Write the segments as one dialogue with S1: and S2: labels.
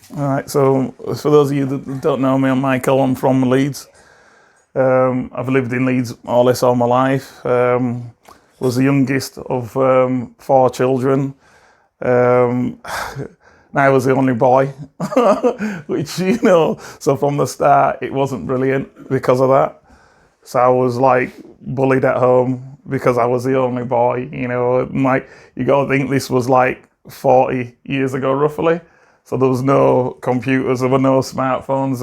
S1: All right, so for those of you that don't know me, I'm Michael. I'm from Leeds. I've lived in Leeds more or less all my life. Was the youngest of four children. I was the only boy, which, so from the start, it wasn't brilliant because of that. So I was like bullied at home because I was the only boy, and like, you got to think this was like 40 years ago, roughly. So there was no computers, there were no smartphones,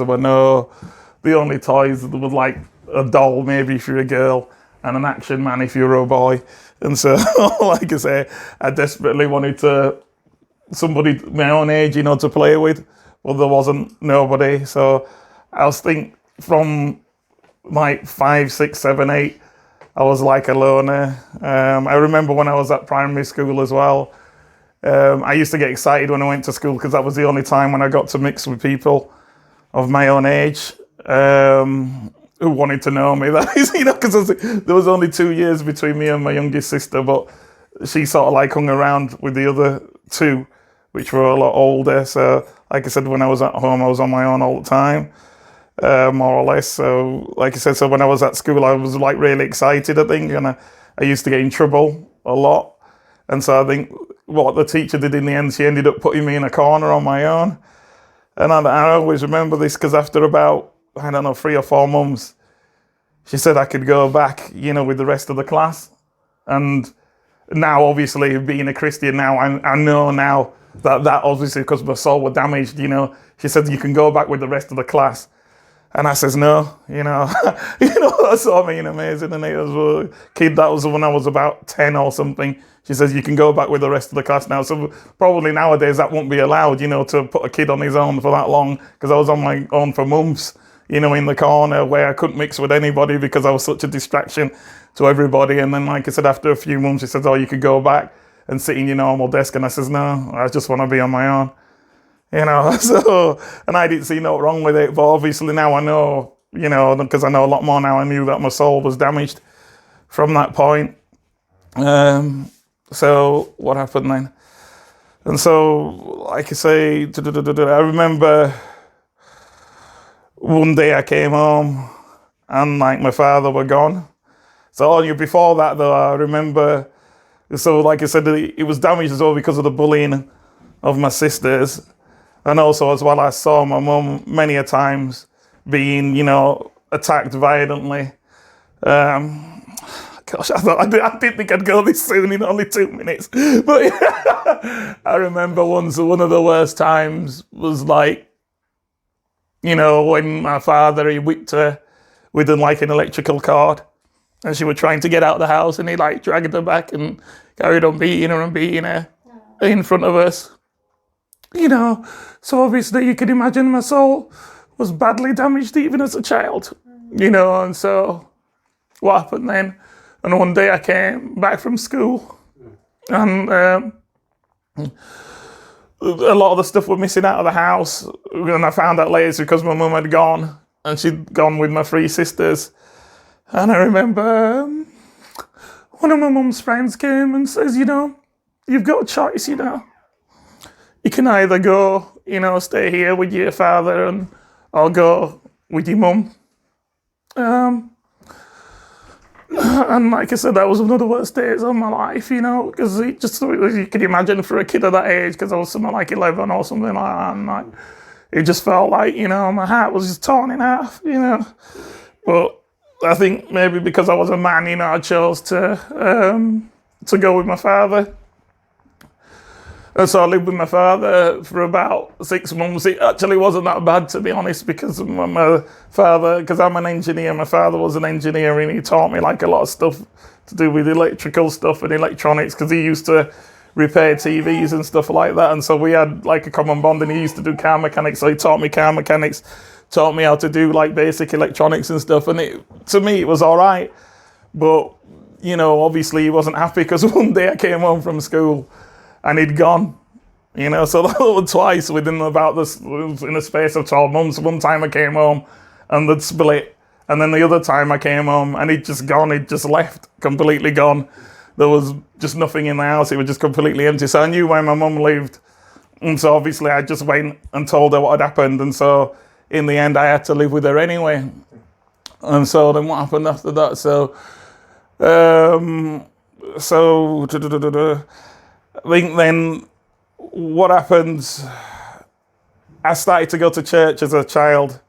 S1: the only toys, there was like a doll maybe if you're a girl and an action man if you're a boy. And so, like I say, I desperately wanted somebody my own age, to play with, but there wasn't nobody. So I was from like 5, 6, 7, 8, I was like a loner. I remember when I was at primary school as well, I used to get excited when I went to school because that was the only time when I got to mix with people of my own age who wanted to know me. That is, because there was only 2 years between me and my youngest sister, but she sort of like hung around with the other two, which were a lot older. So, like I said, when I was at home, I was on my own all the time, more or less. So, like I said, so when I was at school, I was like really excited, I think, and I used to get in trouble a lot. And so I think what the teacher did in the end, she ended up putting me in a corner on my own. And I always remember this because after about, 3 or 4 months, she said I could go back, with the rest of the class. And now, obviously, being a Christian now, I know now that obviously because my soul was damaged, she said you can go back with the rest of the class. And I says, no, that's what I mean, amazing. And it was a kid, that was when I was about 10 or something. She says, you can go back with the rest of the class now. So probably nowadays that won't be allowed, to put a kid on his own for that long, because I was on my own for months, in the corner where I couldn't mix with anybody because I was such a distraction to everybody. And then, like I said, after a few months, she says, oh, you could go back and sit in your normal desk. And I says, no, I just want to be on my own. So, and I didn't see no wrong with it, but obviously now I know, because I know a lot more now. I knew that my soul was damaged from that point. So what happened then? And so, like I say, I remember one day I came home and like my father were gone. So before that though, I remember, so like I said, it was damaged as well because of the bullying of my sisters. And also as well, I saw my mum many a times being, attacked violently. Gosh, I didn't think I'd go this soon in only 2 minutes. But I remember once one of the worst times was like, when my father, he whipped her with like an electrical cord. And she was trying to get out of the house and he like dragged her back and carried on beating her in front of us. So obviously you can imagine my soul was badly damaged even as a child, and so what happened then? And one day I came back from school and a lot of the stuff was missing out of the house, and I found out later it's because my mum had gone and she'd gone with my 3 sisters. And I remember one of my mum's friends came and says, you've got a choice, You can either go, stay here with your father or go with your mum. And like I said, that was one of the worst days of my life, because it just, you can imagine for a kid of that age, because I was something like 11 or something like that, and like, it just felt like, my heart was just torn in half, But I think maybe because I was a man, I chose to go with my father. And so I lived with my father for about 6 months. It actually wasn't that bad, to be honest, because my father, because I'm an engineer, my father was an engineer and he taught me like a lot of stuff to do with electrical stuff and electronics, because he used to repair TVs and stuff like that. And so we had like a common bond, and he used to do car mechanics. So he taught me car mechanics, taught me how to do like basic electronics and stuff. And to me, it was all right. But, obviously he wasn't happy because one day I came home from school and he'd gone, so that was twice within about this, in a space of 12 months. One time I came home and they'd split. And then the other time I came home and he'd just gone, he'd just left, completely gone. There was just nothing in the house, it was just completely empty. So I knew where my mum lived. And so obviously I just went and told her what had happened. And so in the end, I had to live with her anyway. And so then what happened after that? I think then what happened, I started to go to church as a child,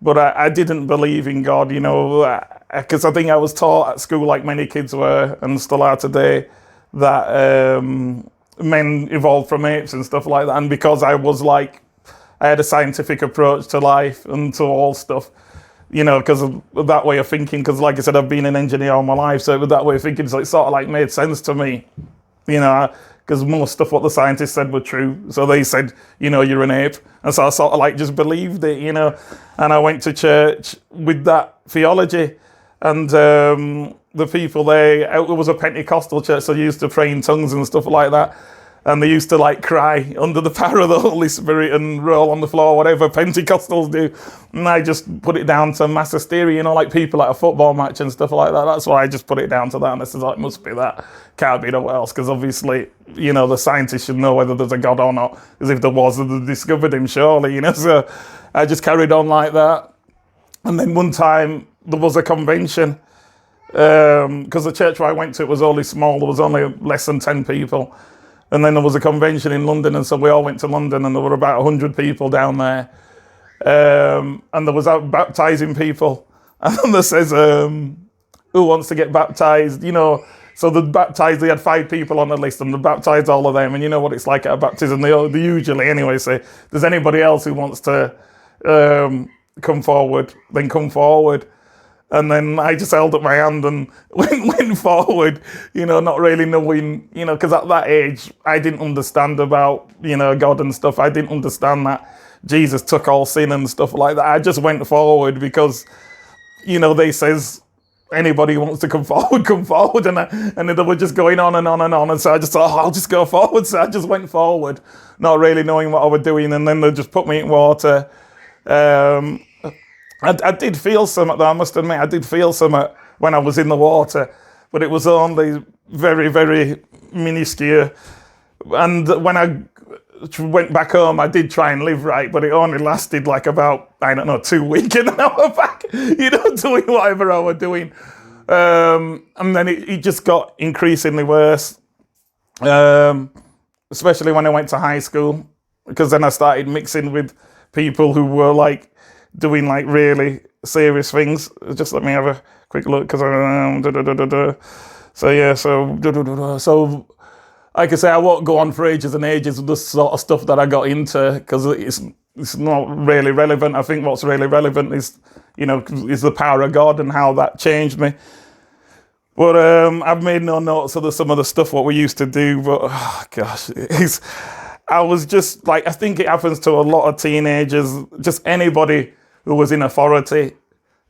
S1: but I didn't believe in God, because I think I was taught at school, like many kids were and still are today, that men evolved from apes and stuff like that. And because I had a scientific approach to life and to all stuff, because of that way of thinking, because like I said, I've been an engineer all my life, so with that way of thinking, so it sort of like made sense to me, because most stuff what the scientists said were true. So they said, you're an ape. And so I sort of like just believed it, and I went to church with that theology. And the people there, it was a Pentecostal church, so they used to pray in tongues and stuff like that. And they used to like cry under the power of the Holy Spirit and roll on the floor, whatever Pentecostals do. And I just put it down to mass hysteria, like people at a football match and stuff like that. That's why I just put it down to that. And I said, it must be that. Can't be nowhere else. Because obviously, the scientists should know whether there's a God or not. Because if there was, they'd discovered him surely, So I just carried on like that. And then one time there was a convention. Because the church where I went to, it was only small. There was only less than 10 people. And then there was a convention in London, and so we all went to London, and there were about 100 people down there. And there was out baptizing people. And then there says, who wants to get baptized? So they had 5 people on the list, and they baptized all of them. And you know what it's like at a baptism, they usually anyway say, there's anybody else who wants to come forward, then come forward. And then I just held up my hand and went forward, not really knowing, because at that age, I didn't understand about, God and stuff. I didn't understand that Jesus took all sin and stuff like that. I just went forward because, they says, anybody who wants to come forward, come forward. And they were just going on and on and on. And so I just thought, I'll just go forward. So I just went forward, not really knowing what I was doing. And then they just put me in water. I did feel something, though, I must admit, I did feel something when I was in the water, but it was only very, very minuscule. And when I went back home, I did try and live right, but it only lasted like about, 2 weeks, and then I was back, doing whatever I was doing. And then it just got increasingly worse, especially when I went to high school, because then I started mixing with people who were doing really serious things. Just let me have a quick look, because so like I say, I won't go on for ages and ages with the sort of stuff that I got into, because it's not really relevant. I think what's really relevant is is the power of God and how that changed me. But I've made no notes of some of the stuff what we used to do. But I was just I think it happens to a lot of teenagers, just anybody who was in authority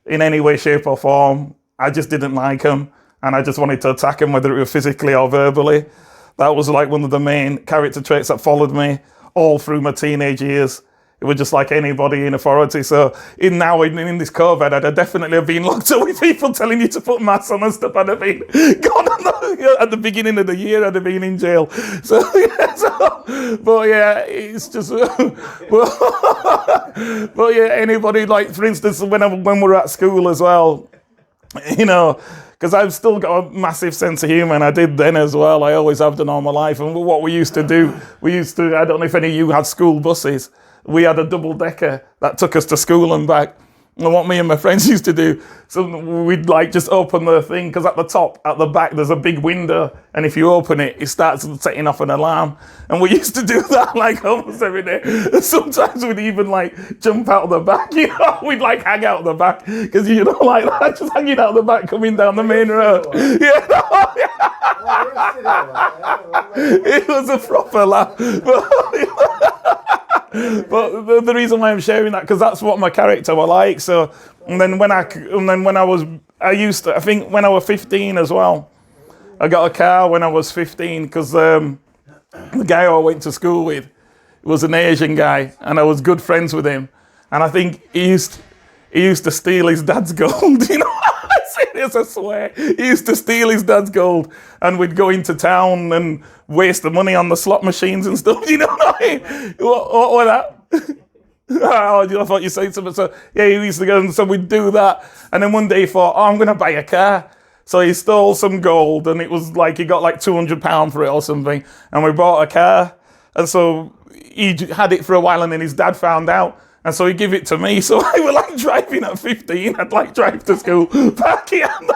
S1: in any way, shape or form. I just didn't like them, and I just wanted to attack them, whether it was physically or verbally. That was one of the main character traits that followed me all through my teenage years. It was just like anybody in authority. So in this COVID, I'd definitely have been locked up with people telling you to put masks on and stuff. I'd have been gone at the beginning of the year. I'd have been in jail. It's just. But yeah, anybody for instance, when we're at school as well, because I've still got a massive sense of humour, and I did then as well. I always have done all my life. And what we used to do, I don't know if any of you had school buses. We had a double-decker that took us to school and back. And what me and my friends used to do, so we'd just open the thing, because at the back, there's a big window, and if you open it, it starts setting off an alarm. And we used to do that almost every day. And sometimes we'd even jump out of the back, we'd hang out the back, because that, just hanging out the back coming down the main road. It was a proper laugh. But the reason why I'm sharing that, because that's what my character was like. So, and then when I think when I was 15 as well, I got a car when I was 15, because the guy I went to school with was an Asian guy, and I was good friends with him. And I think he used to steal his dad's gold, serious, I swear. He used to steal his dad's gold, and we'd go into town and waste the money on the slot machines and stuff. You know what I mean? What was that? Oh, I thought you said something. So yeah, he used to go, and so we'd do that. And then one day he thought, oh, I'm going to buy a car. So he stole some gold, and it was like he got like £200 for it or something. And we bought a car, and so he had it for a while, and then his dad found out. And so he gave it to me. So I was like driving at 15. I'd like drive to school, park it, and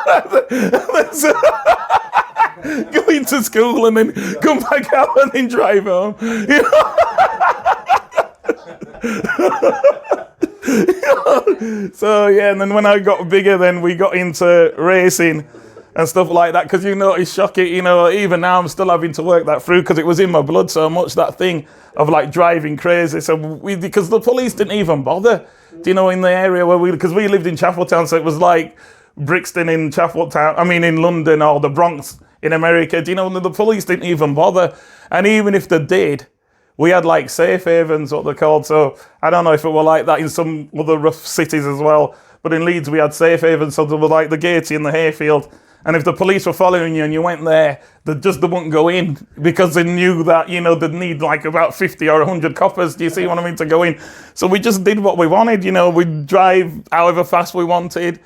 S1: then go into school, and then come back out and then drive home. You know? So yeah, and then when I got bigger, then we got into racing and stuff like that, because it's shocking, even now I'm still having to work that through, because it was in my blood so much, that thing of like driving crazy. So because the police didn't even bother, in the area where because we lived in Chapeltown, so it was like Brixton in in London, or the Bronx in America. The police didn't even bother, and even if they did, we had like safe havens, what they're called. So I don't know if it were like that in some other rough cities as well, but in Leeds we had safe havens, so there were like the gates in the hayfield. And if the police were following you and you went there, they wouldn't go in, because they knew that, they'd need like about 50 or 100 coppers, do you see what I mean, to go in. So we just did what we wanted, we'd drive however fast we wanted,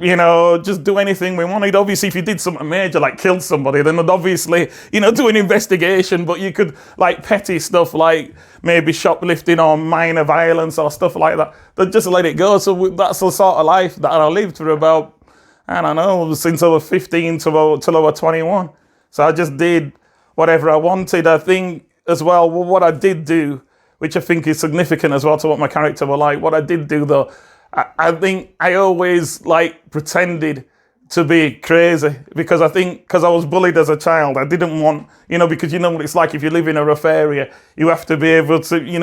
S1: just do anything we wanted. Obviously, if you did something major, like killed somebody, then they'd obviously, do an investigation, but you could, like petty stuff, like maybe shoplifting or minor violence or stuff like that, they'd just let it go. So that's the sort of life that I lived for about, I don't know, since I was 15 till I was 21. So I just did whatever I wanted. I think as well, what I did do, which I think is significant as well to what my character were like, what I did do though, I think I always like pretended to be crazy, because I was bullied as a child. I didn't want, because what it's like if you live in a rough area, you have to be able to, you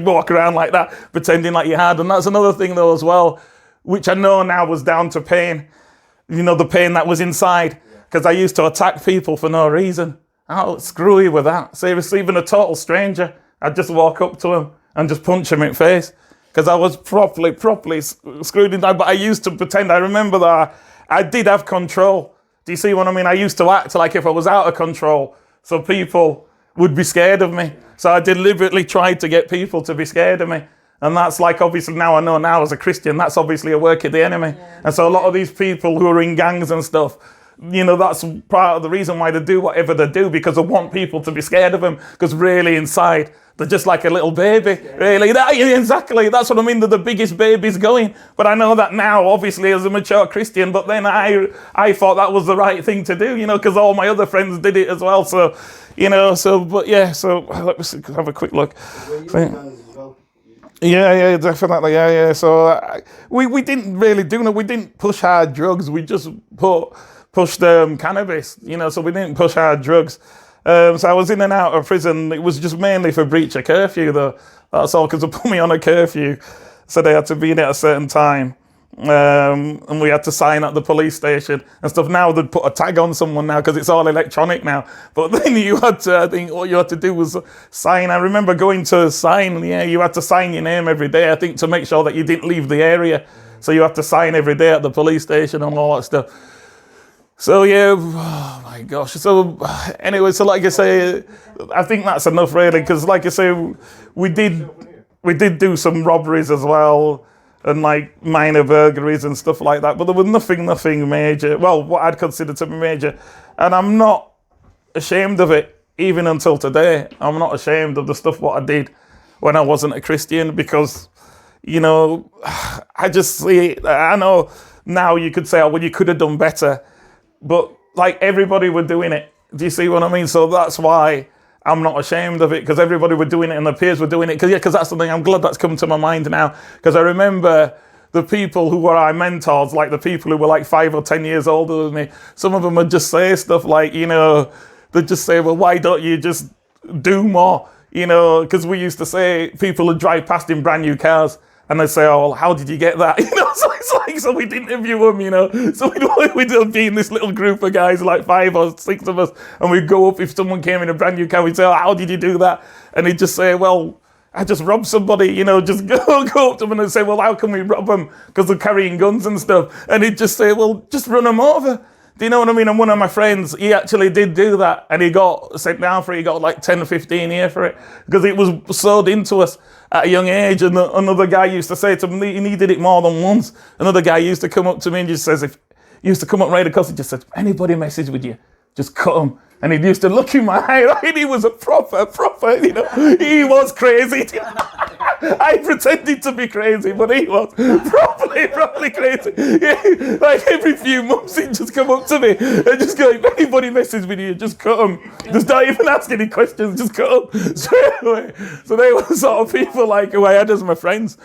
S1: walk around like that, pretending like you had. And that's another thing though as well, which I know now was down to pain. The pain that was inside, because I used to attack people for no reason. Oh, screw you with that. Seriously, even a total stranger, I'd just walk up to him and just punch him in the face, because I was properly screwed in that. But I used to pretend. I remember that I did have control. Do you see what I mean? I used to act like if I was out of control, so people would be scared of me. So I deliberately tried to get people to be scared of me. And that's like, obviously now I know now as a Christian, that's obviously a work of the enemy. Yeah. And so a lot of these people who are in gangs and stuff, that's part of the reason why they do whatever they do, because they want people to be scared of them, because really inside, they're just like a little baby. Really, exactly. That's what I mean, they're the biggest babies going. But I know that now, obviously, as a mature Christian, but then I thought that was the right thing to do, because all my other friends did it as well. So, so let's have a quick look. Yeah, definitely. Yeah. So we didn't really we didn't push hard drugs. We just pushed cannabis, so we didn't push hard drugs. So I was in and out of prison. It was just mainly for breach of curfew, though. That's all, because they put me on a curfew, so they had to be in at a certain time. And we had to sign at the police station and stuff. Now they'd put a tag on someone now, because it's all electronic now. But then you had to, I think all you had to do was sign. I remember going to sign, you had to sign your name every day, I think, to make sure that you didn't leave the area. So you have to sign every day at the police station and all that stuff. So yeah, oh my gosh. So anyway, so like I say, I think that's enough really, because like I say, we did do some robberies as well, and like minor burglaries and stuff like that, but there was nothing major. Well, what I'd consider to be major, and I'm not ashamed of it even until today. I'm not ashamed of the stuff what I did when I wasn't a Christian, because I just see it. I know now you could say, oh well, you could have done better, but like everybody were doing it. Do you see what I mean? So that's why I'm not ashamed of it, because everybody were doing it and the peers were doing it. Because that's the thing, I'm glad that's come to my mind now, because I remember the people who were our mentors, like the people who were like 5 or 10 years older than me, some of them would just say stuff like, they'd just say, well, why don't you just do more? Because we used to say, people would drive past in brand new cars, and they'd say, oh, well, how did you get that? So it's like, so we'd interview them, So we'd be in this little group of guys, like 5 or 6 of us, and we'd go up, if someone came in a brand new car, we'd say, oh, how did you do that? And he'd just say, well, I just rob somebody, just go up to them and say, well, how can we rob them? Because they're carrying guns and stuff. And he'd just say, well, just run them over. Do you know what I mean? And one of my friends, he actually did do that. And he got sent down for it. He got like 10 or 15 years for it. Because it was sewed into us at a young age. And another guy used to say to me, and he did it more than once. Another guy used to come up to me and just says, he used to come up right across and just said, anybody message with you, just cut them. And he used to look in my eye, and he was a proper, he was crazy. I pretended to be crazy, but he was properly crazy. Yeah, like every few months, he'd just come up to me and just go, if anybody messes with you, just cut them. Just don't even ask any questions, just cut them straight away. So they were the sort of people like who I had as my friends,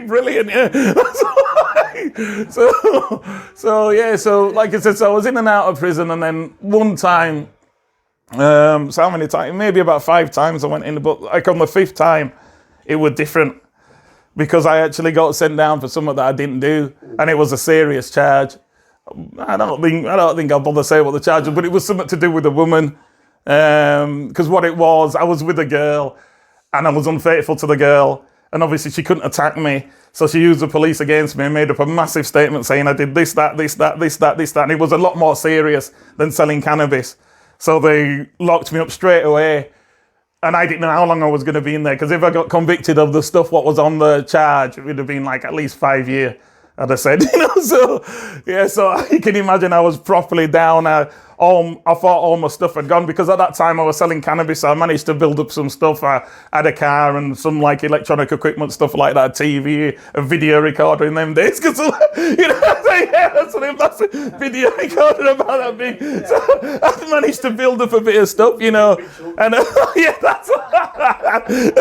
S1: Brilliant, yeah. So like I said, so I was in and out of prison, and then one time, so how many times? Maybe about 5 times I went in, but like on the 5th time, it was different because I actually got sent down for something that I didn't do, and it was a serious charge. I don't think I'll bother saying what the charge was, but it was something to do with a woman. Because what it was, I was with a girl, and I was unfaithful to the girl. And obviously she couldn't attack me. So she used the police against me and made up a massive statement saying I did this, that. And it was a lot more serious than selling cannabis. So they locked me up straight away. And I didn't know how long I was going to be in there. Because if I got convicted of the stuff what was on the charge, it would have been like at least 5 years, I'd have said. So you can imagine I was properly down. I thought all my stuff had gone because at that time I was selling cannabis. So I managed to build up some stuff. I had a car and some like electronic equipment, stuff like that, TV, a video recorder in them days. Because, that's a video recorder about that big. So I managed to build up a bit of stuff, and and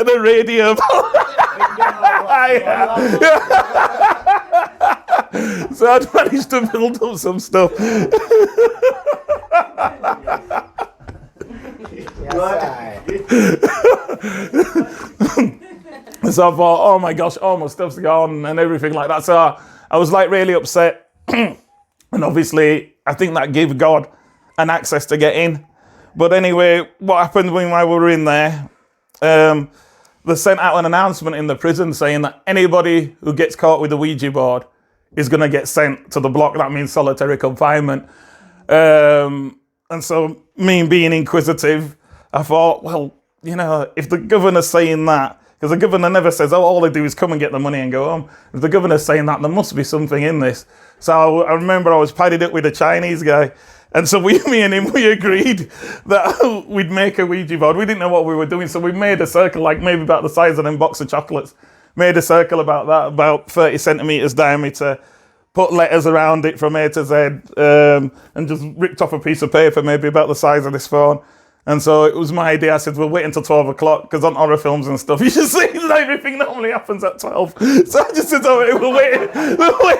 S1: a radio. So I'd managed to build up some stuff. So I thought, oh my gosh, all my stuff's gone and everything like that. So I was like really upset. And obviously, I think that gave God an access to get in. But anyway, what happened when we were in there, they sent out an announcement in the prison saying that anybody who gets caught with a Ouija board is going to get sent to the block. That means solitary confinement. And so me being inquisitive, I thought, well, if the governor's saying that, because the governor never says, oh, all they do is come and get the money and go home. If the governor's saying that, there must be something in this. So I remember I was padded up with a Chinese guy. And so me and him, we agreed that we'd make a Ouija board. We didn't know what we were doing. So we made a circle, like maybe about the size of them box of chocolates. Made a circle about that, about 30 centimeters diameter, put letters around it from A to Z, and just ripped off a piece of paper, maybe about the size of this phone. And so it was my idea. I said, we'll wait until 12 o'clock, because on horror films and stuff, you just see everything normally happens at 12. So I just said, we'll wait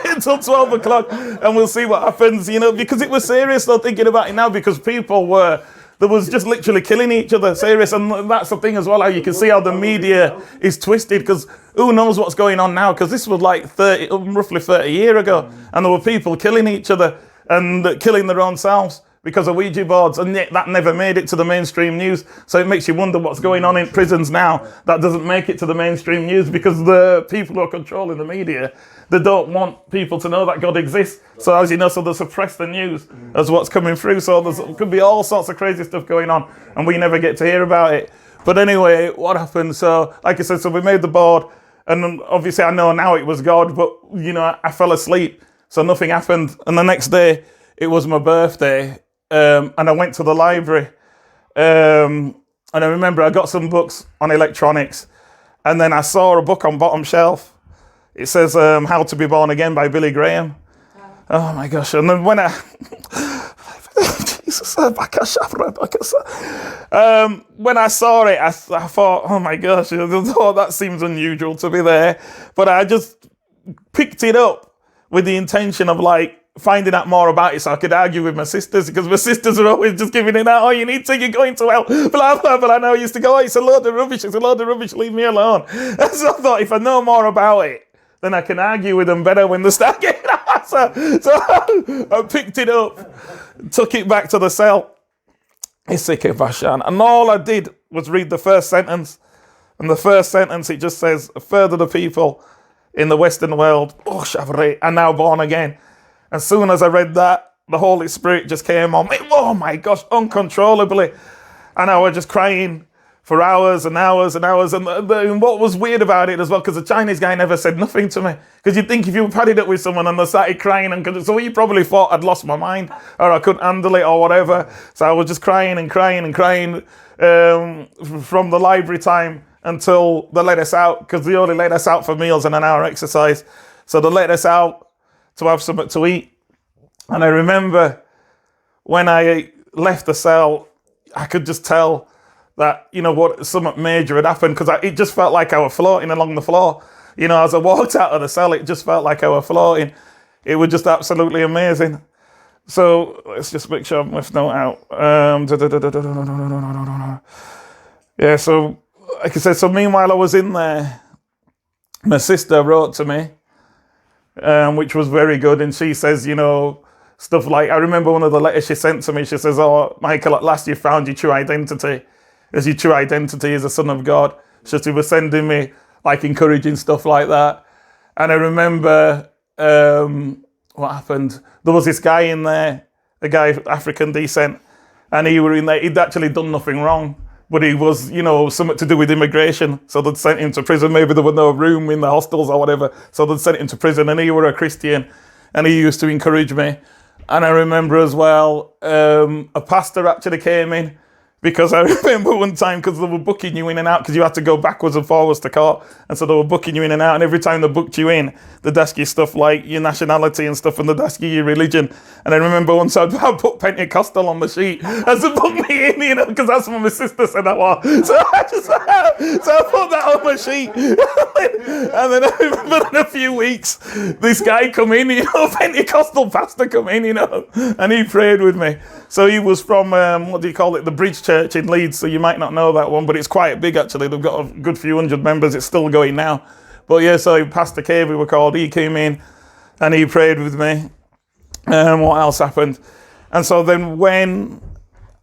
S1: until 12 o'clock, and we'll see what happens, because it was serious, though, thinking about it now, because there was just literally killing each other, serious. And that's the thing as well, how you can see how the media is twisted, because who knows what's going on now, because this was like roughly 30 years ago, and there were people killing each other and killing their own selves because of Ouija boards, and yet that never made it to the mainstream news. So it makes you wonder what's going on in prisons now that doesn't make it to the mainstream news, because the people who are controlling the media, they don't want people to know that God exists. So as you know, so they suppress the news as what's coming through. So there could be all sorts of crazy stuff going on, and we never get to hear about it. But anyway, what happened? So like I said, so we made the board, and obviously I know now it was God, but I fell asleep, so nothing happened. And the next day, it was my birthday, and I went to the library, and I remember I got some books on electronics, and then I saw a book on bottom shelf. It says How to Be Born Again by Billy Graham. Oh my gosh. And then when I when I saw it, I thought, oh my gosh, that seems unusual to be there. But I just picked it up with the intention of finding out more about it so I could argue with my sisters, because my sisters are always just giving it out, oh, you need to, you're going to hell, blah, blah, blah. And I used to go, oh, it's a load of rubbish, leave me alone. And so I thought, if I know more about it, then I can argue with them better when they start getting out. So I picked it up, took it back to the cell, Isike Bashan. And all I did was read the first sentence. And the first sentence, it just says, further the people in the Western world, oh, Shavre, are now born again. As soon as I read that, the Holy Spirit just came on me. Oh my gosh, uncontrollably. And I was just crying for hours and hours and hours. And what was weird about it as well, because the Chinese guy never said nothing to me. Because you'd think if you padded it with someone and they started crying, so he probably thought I'd lost my mind or I couldn't handle it or whatever. So I was just crying and crying and crying from the library time until they let us out, because they only let us out for meals and an hour exercise. So they let us out to have something to eat. And I remember when I left the cell, I could just tell that, what, something major had happened, because it just felt like I was floating along the floor. As I walked out of the cell, it just felt like I was floating. It was just absolutely amazing. So let's just make sure I'm left note out. Yeah, so like I said, so meanwhile I was in there, my sister wrote to me, which was very good. And she says, stuff like, I remember one of the letters she sent to me, she says, oh, Michael, at last you found your true identity, as your true identity is a son of God. So she was sending me like encouraging stuff like that. And I remember, what happened? There was this guy in there, a guy of African descent, and he were in there, he'd actually done nothing wrong. But he was, something to do with immigration. So they'd sent him to prison. Maybe there was no room in the hostels or whatever. So they'd sent him to prison, and he were a Christian. And he used to encourage me. And I remember as well, a pastor actually came in, because I remember one time, because they were booking you in and out, because you had to go backwards and forwards to court. And so they were booking you in and out. And every time they booked you in, they'd ask you stuff like your nationality and stuff, and they'd ask you your religion. And I remember once I put Pentecostal on the sheet as they booked me in, because that's what my sister said I was. So I put that on my sheet. And then I remember in a few weeks, this guy come in, Pentecostal pastor come in, and he prayed with me. So he was from, the Bridge Church in Leeds. So you might not know that one, but it's quite big actually. They've got a good few hundred members. It's still going now. But yeah, so Pastor Cave, we were called, he came in and he prayed with me. What else happened? And so then when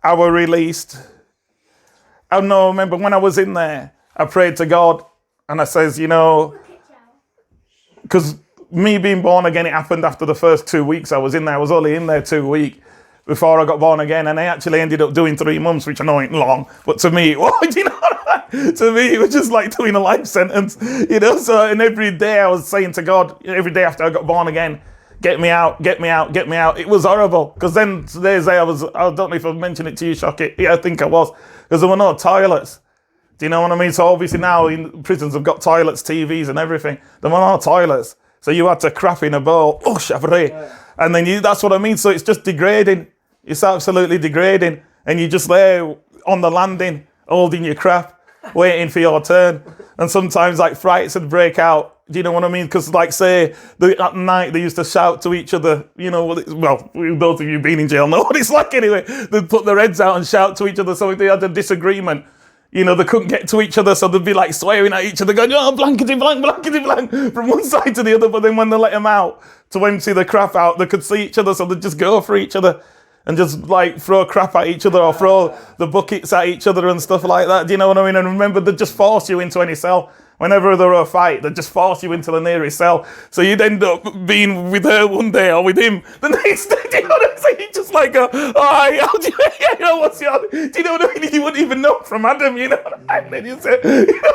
S1: I was released, I remember when I was in there, I prayed to God and I says, because me being born again, it happened after the first 2 weeks I was in there. I was only in there 2 weeks before I got born again, and I actually ended up doing 3 months, which I know ain't long, but to me, to me, it was just like doing a life sentence, so, and every day I was saying to God, every day after I got born again, get me out, get me out, get me out. It was horrible, because then today's day I don't know if I've mentioned it to you, Shocky. Yeah, I think I was, because there were no toilets. Do you know what I mean? So obviously now in prisons have got toilets, TVs and everything. There were no toilets. So you had to crap in a bowl. Oh, Chavre. And then that's what I mean. So it's just degrading. It's absolutely degrading. And you're just there on the landing, holding your crap, waiting for your turn. And sometimes like frights would break out. Do you know what I mean? Because like say, at night they used to shout to each other, well, those of you being in jail know what it's like anyway. They'd put their heads out and shout to each other. So if they had a disagreement, they couldn't get to each other, so they'd be like swearing at each other, going, oh, blankety blank, blankety blank, from one side to the other. But then when they let them out to empty the crap out, they could see each other, so they'd just go for each other and just like throw crap at each other or throw the buckets at each other and stuff like that. Do you know what I mean? And remember, they'd just force you into any cell. Whenever there were a fight, they'd just force you into the nearest cell. So you'd end up being with her one day or with him the next day. Do you know what I'm saying? You just like, how do you know what I mean? You wouldn't even know from Adam, And then you say,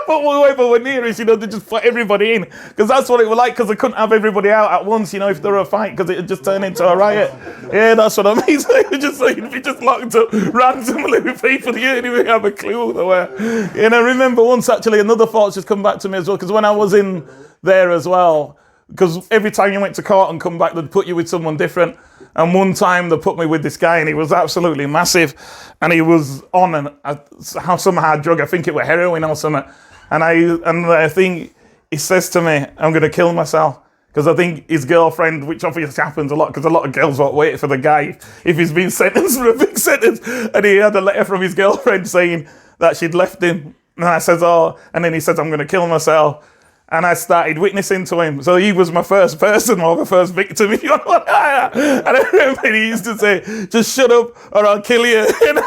S1: but whoever were nearest, they just put everybody in. Because that's what it was like, because they couldn't have everybody out at once, if there were a fight, because it would just turn into a riot. Yeah, that's what I mean. So you'd be just locked up randomly with people you didn't even have a clue who they were. And I remember once actually another thought just come back to me as well, because when I was in there as well, because every time you went to court and come back, they'd put you with someone different. And one time they put me with this guy, and he was absolutely massive, and he was on some hard drug. I think it was heroin or something. And I think he says to me, I'm going to kill myself. Because I think his girlfriend, which obviously happens a lot, because a lot of girls won't wait for the guy if he's been sentenced for a big sentence. And he had a letter from his girlfriend saying that she'd left him. And I says, and then he says, I'm going to kill myself. And I started witnessing to him. So he was my first person, or my first victim, if you want to put it like that. And I remember he used to say, just shut up or I'll kill you. And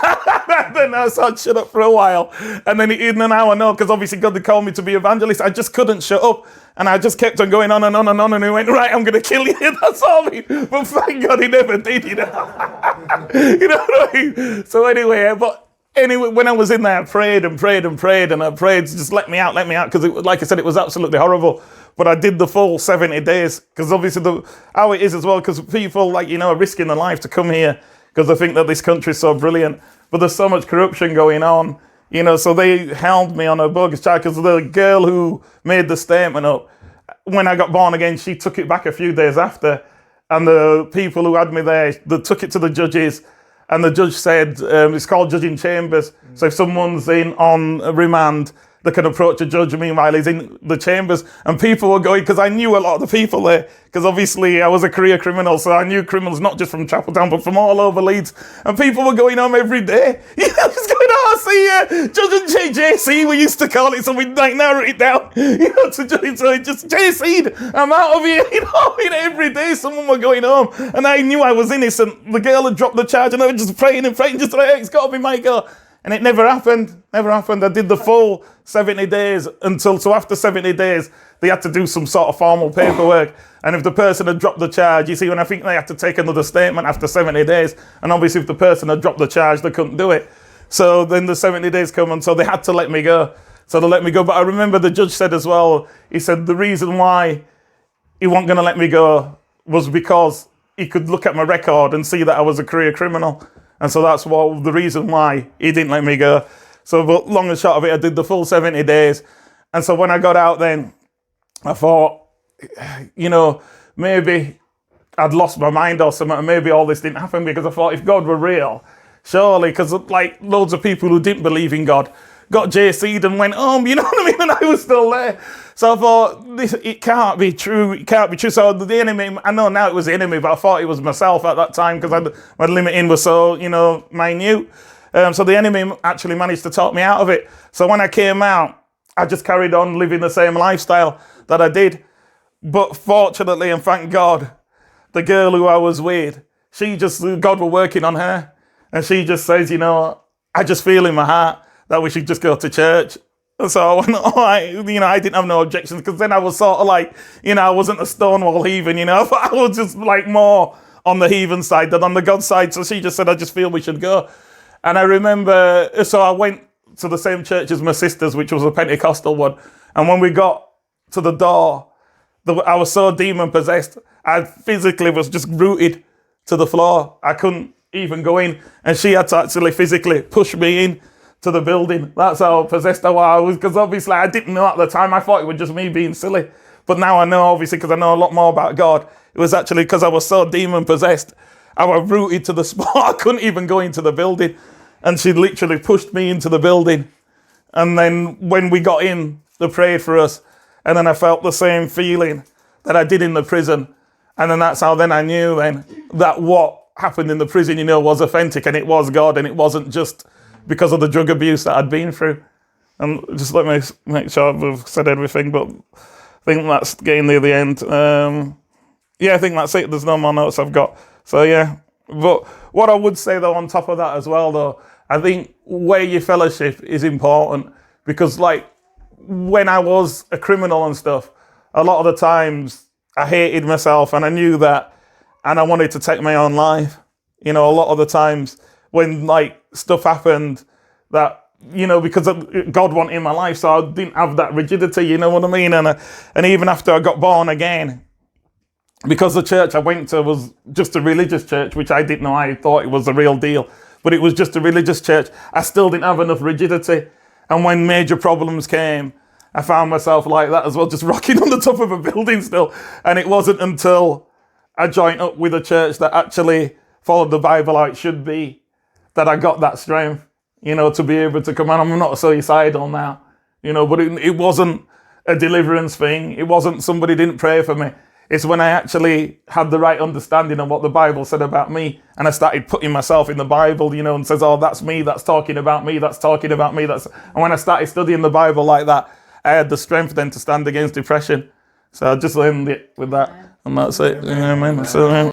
S1: then I started shut up for a while. And then in an hour, no, because obviously God had called me to be evangelist. I just couldn't shut up. And I just kept on going on and on and on. And he went, right, I'm going to kill you. That's all I mean. But thank God he never did, you know. You know what I mean? So anyway, Anyway, when I was in there, I prayed and prayed and prayed, and I prayed, just let me out, because like I said, it was absolutely horrible. But I did the full 70 days, because obviously how it is as well, because people are risking their life to come here, because they think that this country is so brilliant. But there's so much corruption going on, so they held me on a bogus charge, because the girl who made the statement up, when I got born again, she took it back a few days after, and the people who had me there, they took it to the judges. And the judge said, it's called judging chambers. So if someone's in on remand, they can approach a judge meanwhile he's in the chambers. And people were going, because I knew a lot of the people there, because obviously I was a career criminal, so I knew criminals not just from Chapeltown, but from all over Leeds. And people were going home every day. Just going, see, Judge and JC, we used to call it, so we narrow it down, to judge, so just JC'd, I'm out of here, every day someone were going home. And I knew I was innocent. The girl had dropped the charge, and I was just praying and praying, just like, it's got to be my girl. And it never happened. I did the full 70 days so after 70 days, they had to do some sort of formal paperwork. And if the person had dropped the charge, and I think they had to take another statement after 70 days. And obviously if the person had dropped the charge, they couldn't do it. So then the 70 days come, and so they had to let me go. So they let me go. But I remember the judge said as well, he said the reason why he wasn't going to let me go was because he could look at my record and see that I was a career criminal. And so that's the reason why he didn't let me go. So, but long and short of it, I did the full 70 days. And so when I got out then, I thought, maybe I'd lost my mind or something, and maybe all this didn't happen, because I thought if God were real, surely, because loads of people who didn't believe in God got JC'd and went home, you know what I mean? And I was still there. So I thought, it can't be true. It can't be true. So the enemy, I know now it was the enemy, but I thought it was myself at that time, because my limiting was so, minute. So the enemy actually managed to talk me out of it. So when I came out, I just carried on living the same lifestyle that I did. But fortunately, and thank God, the girl who I was with, God were working on her. And she just says, I just feel in my heart that we should just go to church. And so I went, I didn't have no objections, because then I was sort of I wasn't a Stonewall heathen, but I was just more on the heathen side than on the God side. So she just said, I just feel we should go. And I remember, so I went to the same church as my sister's, which was a Pentecostal one. And when we got to the door, I was so demon possessed, I physically was just rooted to the floor. I couldn't even go in. And she had to actually physically push me in to the building. That's how possessed I was, because obviously I didn't know at the time. I thought it was just me being silly. But now I know, obviously, because I know a lot more about God. It was actually because I was so demon possessed. I was rooted to the spot. I couldn't even go into the building. And she literally pushed me into the building. And then when we got in, they prayed for us. And then I felt the same feeling that I did in the prison. And then that's how then I knew then that what happened in the prison, was authentic, and it was God, and it wasn't just because of the drug abuse that I'd been through. And just let me make sure I've said everything, but I think that's getting near the end. I think that's it. There's no more notes I've got. So yeah, but what I would say though, on top of that as well though, I think where you fellowship is important, because when I was a criminal and stuff, a lot of the times I hated myself, and I knew that, and I wanted to take my own life. A lot of the times when stuff happened that, because God wanted in my life, so I didn't have that rigidity, you know what I mean? And even after I got born again, because the church I went to was just a religious church, which I didn't know, I thought it was the real deal, but it was just a religious church. I still didn't have enough rigidity. And when major problems came, I found myself like that as well, just rocking on the top of a building still. And it wasn't until I joined up with a church that actually followed the Bible how it should be that I got that strength, to be able to come on. I'm not suicidal now, but it wasn't a deliverance thing. It wasn't somebody didn't pray for me. It's when I actually had the right understanding of what the Bible said about me, and I started putting myself in the Bible, and says, oh, that's me, that's talking about me, that's talking about me. And when I started studying the Bible like that, I had the strength then to stand against depression. So I just learned it with that, and that's it. You know what I mean? So,